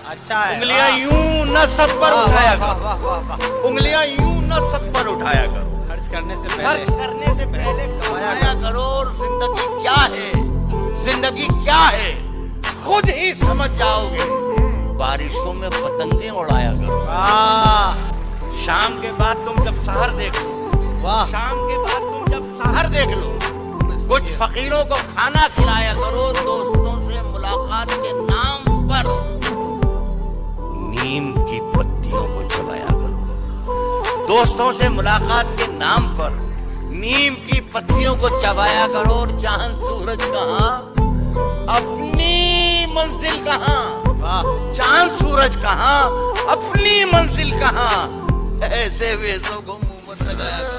अच्छा है। उंगलियां यूं न सब पर उठाया करो, उंगलियां यूं न सब पर उठाया करो। खर्च करने से खर्च पहले करने से पहले कमाया करो। और जिंदगी क्या है, जिंदगी क्या है खुद ही समझ जाओगे। बारिशों में पतंगे उड़ाया करो। वाह शाम के बाद तुम जब सहर देख लो, वाह, शाम के बाद तुम जब सहर देख लो, कुछ फकीरों को खाना खिलाया करो। दोस्तों से मुलाकात के नाम पर नीम की पत्तियों को चबाया करो। दोस्तों से मुलाकात के नाम पर नीम की पत्तियों को चबाया करो। और चांद सूरज कहाँ, अपनी मंजिल कहाँ। वाह, चांद सूरज कहाँ, अपनी मंजिल कहाँ। ऐसे वेशों को मुंह मत लगाया करो।